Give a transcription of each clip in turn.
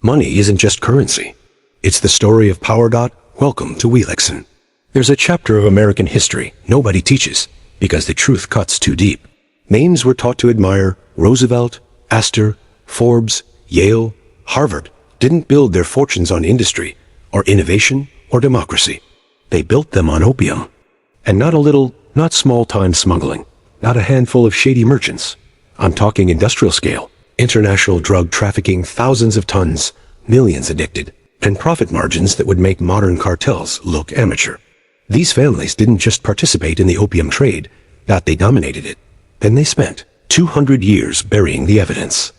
Money isn't just currency. It's the story of power. Welcome to Wealixon. There's a chapter of American history nobody teaches because the truth cuts too deep. Names we're taught to admire, Roosevelt, Astor, Forbes, Yale, Harvard, didn't build their fortunes on industry, or innovation, or democracy. They built them on opium. And not a little, not small-time smuggling, not a handful of shady merchants. I'm talking industrial scale, international drug trafficking, thousands of tons, millions addicted, and profit margins that would make modern cartels look amateur. These families didn't just participate in the opium trade, they dominated it. Then they spent 200 years burying the evidence.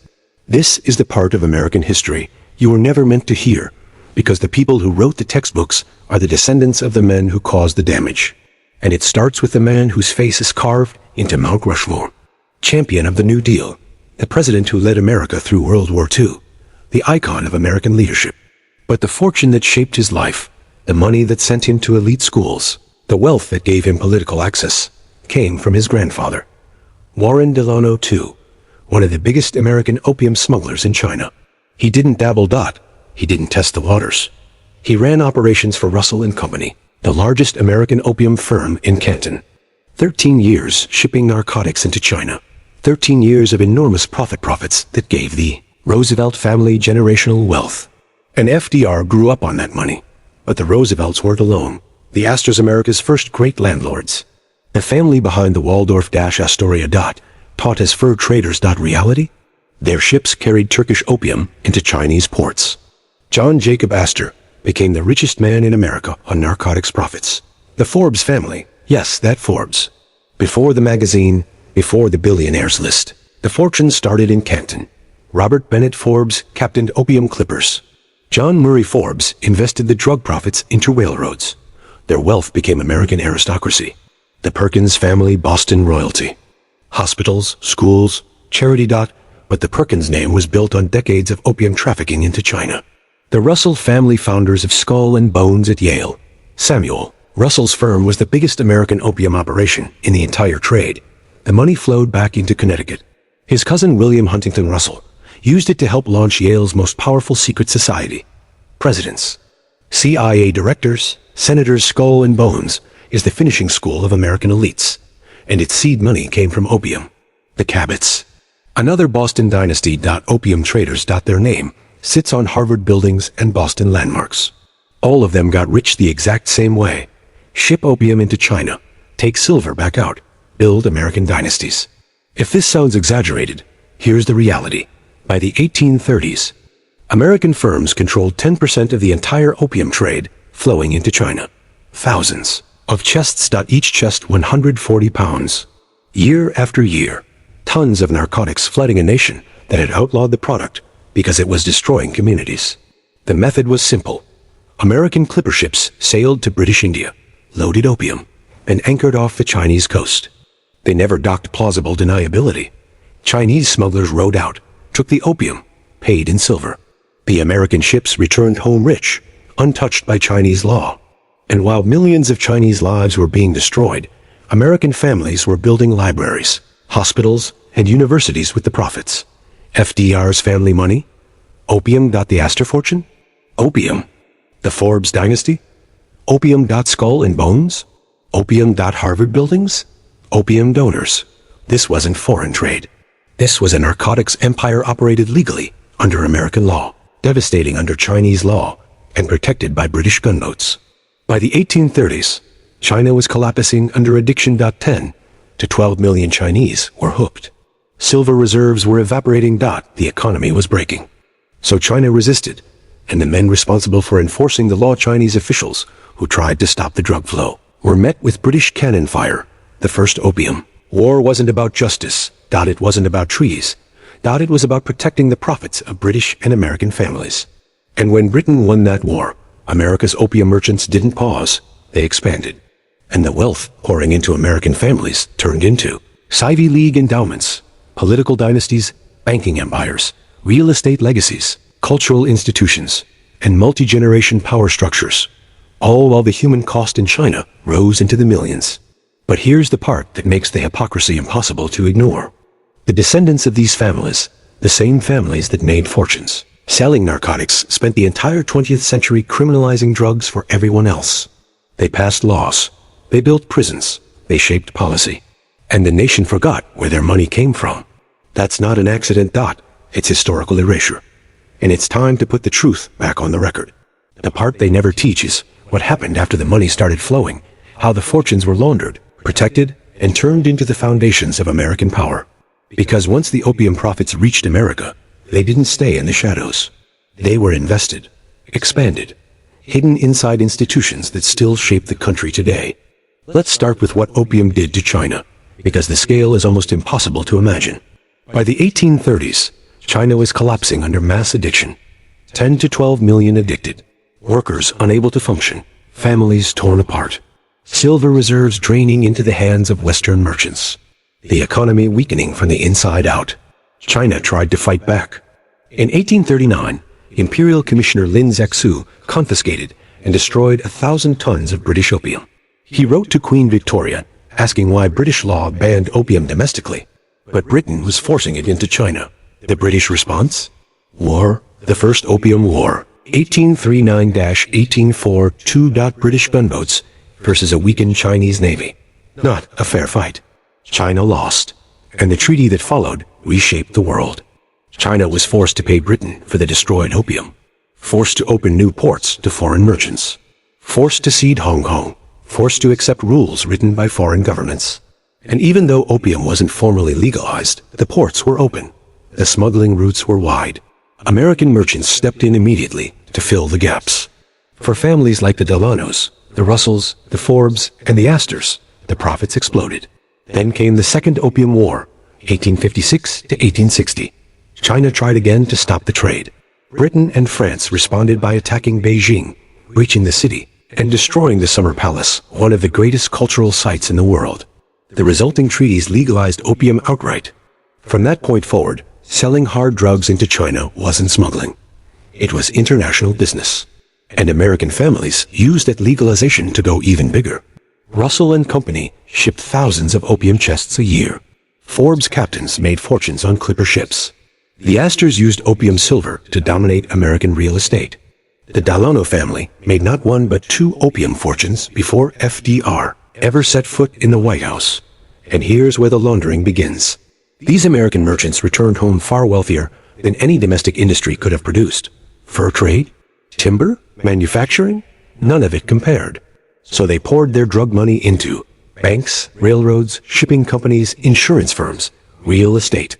This is the part of American history you were never meant to hear, because the people who wrote the textbooks are the descendants of the men who caused the damage. And it starts with the man whose face is carved into Mount Rushmore. Champion of the New Deal, the president who led America through World War II, the icon of American leadership. But the fortune that shaped his life, the money that sent him to elite schools, the wealth that gave him political access, came from his grandfather, Warren Delano II, one of the biggest American opium smugglers in China. He didn't dabble. He didn't test the waters. He ran operations for Russell & Company, the largest American opium firm in Canton. 13 years shipping narcotics into China. 13 years of enormous profits that gave the Roosevelt family generational wealth. And FDR grew up on that money. But the Roosevelts weren't alone. The Astors, America's first great landlords. The family behind the Waldorf-Astoria. Taught as fur traders. Reality? Their ships carried Turkish opium into Chinese ports. John Jacob Astor became the richest man in America on narcotics profits. The Forbes family, yes, that Forbes. Before the magazine, before the billionaires list, the fortune started in Canton. Robert Bennett Forbes captained opium clippers. John Murray Forbes invested the drug profits into railroads. Their wealth became American aristocracy. The Perkins family, Boston royalty. Hospitals, schools, charity. But the Perkins name was built on decades of opium trafficking into China. The Russell family, founders of Skull and Bones at Yale. Samuel Russell's firm was the biggest American opium operation in the entire trade. The money flowed back into Connecticut. His cousin William Huntington Russell used it to help launch Yale's most powerful secret society. Presidents, CIA directors, senators. Skull and Bones is the finishing school of American elites, and its seed money came from opium. The Cabots. Another Boston dynasty. Opium traders. Their name sits on Harvard buildings and Boston landmarks. All of them got rich the exact same way. Ship opium into China, take silver back out, build American dynasties. If this sounds exaggerated, here's the reality. By the 1830s, American firms controlled 10% of the entire opium trade flowing into China. Thousands of chests. Each chest 140 pounds. Year after year, tons of narcotics flooding a nation that had outlawed the product because it was destroying communities. The method was simple. American clipper ships sailed to British India, loaded opium, and anchored off the Chinese coast. They never docked. Plausible deniability. Chinese smugglers rowed out, took the opium, paid in silver. The American ships returned home rich, untouched by Chinese law. And while millions of Chinese lives were being destroyed, American families were building libraries, hospitals, and universities with the profits. FDR's family money? Opium. The Astor fortune? Opium. The Forbes dynasty? Opium. Skull and Bones? Opium. Harvard buildings? Opium donors. This wasn't foreign trade. This was a narcotics empire operated legally under American law, devastating under Chinese law, and protected by British gunboats. By the 1830s, China was collapsing under addiction. 10 to 12 million Chinese were hooked. Silver reserves were evaporating. The economy was breaking. So China resisted, and the men responsible for enforcing the law, Chinese officials who tried to stop the drug flow, were met with British cannon fire, the first opium. War wasn't about justice. It wasn't about trees. It was about protecting the profits of British and American families. And when Britain won that war, America's opium merchants didn't pause. They expanded. And the wealth pouring into American families turned into Ivy League endowments, political dynasties, banking empires, real estate legacies, cultural institutions, and multi-generation power structures, all while the human cost in China rose into the millions. But here's the part that makes the hypocrisy impossible to ignore. The descendants of these families, the same families that made fortunes, Selling narcotics spent the entire 20th century criminalizing drugs for everyone else. They passed laws. They built prisons. They shaped policy. And the nation forgot where their money came from. That's not an accident, Dot. It's historical erasure. And it's time to put the truth back on the record. The part they never teach is what happened after the money started flowing, how the fortunes were laundered, protected, and turned into the foundations of American power. Because once the opium profits reached America, they didn't stay in the shadows. They were invested, expanded, hidden inside institutions that still shape the country today. Let's start with what opium did to China, because the scale is almost impossible to imagine. By the 1830s, China was collapsing under mass addiction. 10 to 12 million addicted. Workers unable to function. Families torn apart. Silver reserves draining into the hands of Western merchants. The economy weakening from the inside out. China tried to fight back. In 1839, Imperial Commissioner Lin Zexu confiscated and destroyed 1,000 tons of British opium. He wrote to Queen Victoria, asking why British law banned opium domestically, but Britain was forcing it into China. The British response? War. The First Opium War. 1839-1842. 2. British gunboats versus a weakened Chinese navy. Not a fair fight. China lost, and the treaty that followed reshaped the world. China was forced to pay Britain for the destroyed opium, forced to open new ports to foreign merchants, forced to cede Hong Kong, forced to accept rules written by foreign governments. And even though opium wasn't formally legalized, the ports were open. The smuggling routes were wide. American merchants stepped in immediately to fill the gaps. For families like the Delanos, the Russells, the Forbes, and the Astors, the profits exploded. Then came the Second Opium War, 1856 to 1860. China tried again to stop the trade. Britain and France responded by attacking Beijing, breaching the city, and destroying the Summer Palace, one of the greatest cultural sites in the world. The resulting treaties legalized opium outright. From that point forward, selling hard drugs into China wasn't smuggling. It was international business. And American families used that legalization to go even bigger. Russell and Company shipped thousands of opium chests a year. Forbes captains made fortunes on clipper ships. The Astors used opium silver to dominate American real estate. The Delano family made not one but two opium fortunes before FDR ever set foot in the White House. And here's where the laundering begins. These American merchants returned home far wealthier than any domestic industry could have produced. Fur trade? Timber? Manufacturing? None of it compared. So they poured their drug money into banks, railroads, shipping companies, insurance firms, real estate,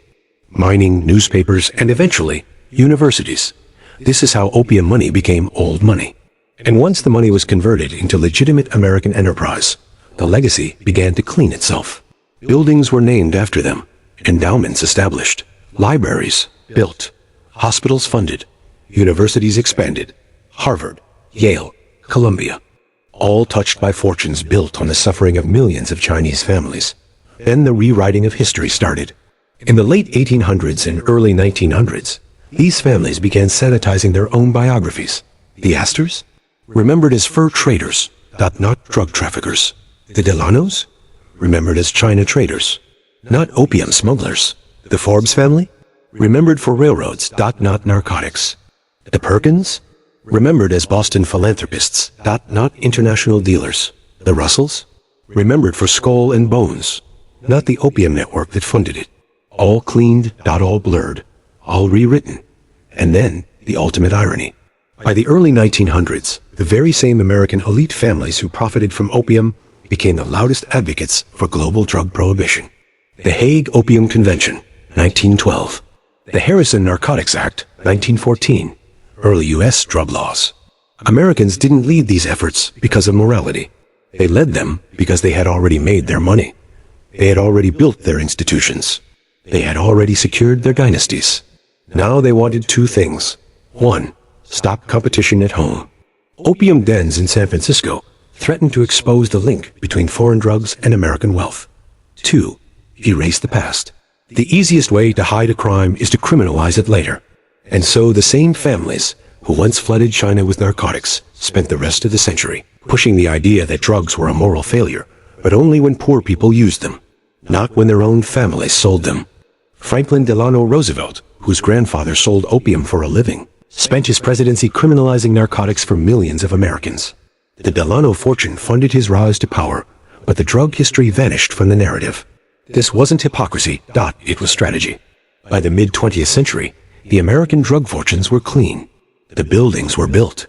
mining, newspapers, and eventually, universities. This is how opium money became old money. And once the money was converted into legitimate American enterprise, the legacy began to clean itself. Buildings were named after them, endowments established, libraries built, hospitals funded, universities expanded, Harvard, Yale, Columbia, all touched by fortunes built on the suffering of millions of Chinese families. Then the rewriting of history started. In the late 1800s and early 1900s, these families began sanitizing their own biographies. The Astors? Remembered as fur traders, not drug traffickers. The Delanos? Remembered as China traders, not opium smugglers. The Forbes family? Remembered for railroads, not narcotics. The Perkins? Remembered as Boston philanthropists, not international dealers. The Russells? Remembered for skull and bones, not the opium network that funded it. All cleaned, all blurred, all rewritten. And then, the ultimate irony. By the early 1900s, the very same American elite families who profited from opium became the loudest advocates for global drug prohibition. The Hague Opium Convention, 1912. The Harrison Narcotics Act, 1914. Early U.S. drug laws. Americans didn't lead these efforts because of morality. They led them because they had already made their money. They had already built their institutions. They had already secured their dynasties. Now they wanted two things. One, stop competition at home. Opium dens in San Francisco threatened to expose the link between foreign drugs and American wealth. Two, erase the past. The easiest way to hide a crime is to criminalize it later. And so the same families who once flooded China with narcotics spent the rest of the century pushing the idea that drugs were a moral failure, but only when poor people used them, not when their own families sold them. Franklin Delano Roosevelt, whose grandfather sold opium for a living, spent his presidency criminalizing narcotics for millions of Americans. The Delano fortune funded his rise to power, but the drug history vanished from the narrative. This wasn't hypocrisy, it was strategy. By the mid-20th century, the American drug fortunes were clean. The buildings were built.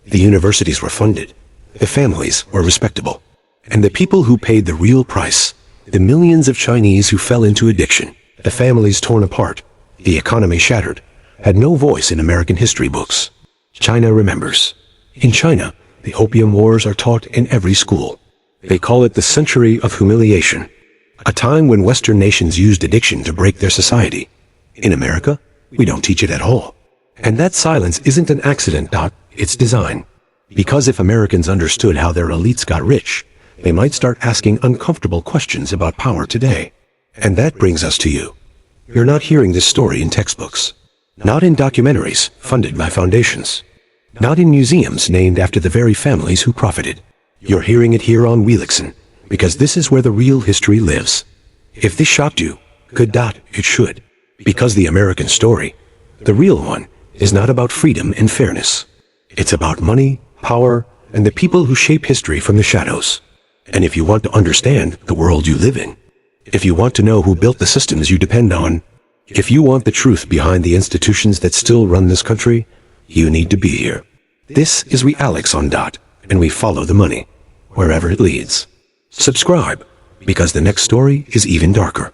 The universities were funded. The families were respectable. And the people who paid the real price, the millions of Chinese who fell into addiction, the families torn apart, the economy shattered, had no voice in American history books. China remembers. In China, the Opium Wars are taught in every school. They call it the century of humiliation, a time when Western nations used addiction to break their society. In America, we don't teach it at all. And that silence isn't an accident, it's design. Because if Americans understood how their elites got rich, they might start asking uncomfortable questions about power today. And that brings us to you. You're not hearing this story in textbooks. Not in documentaries funded by foundations. Not in museums named after the very families who profited. You're hearing it here on Wealixon, because this is where the real history lives. If this shocked you, good, it should. Because the American story, the real one, is not about freedom and fairness. It's about money, power, and the people who shape history from the shadows. And if you want to understand the world you live in, if you want to know who built the systems you depend on, if you want the truth behind the institutions that still run this country, you need to be here. This is Wealixon, and we follow the money, wherever it leads. Subscribe, because the next story is even darker.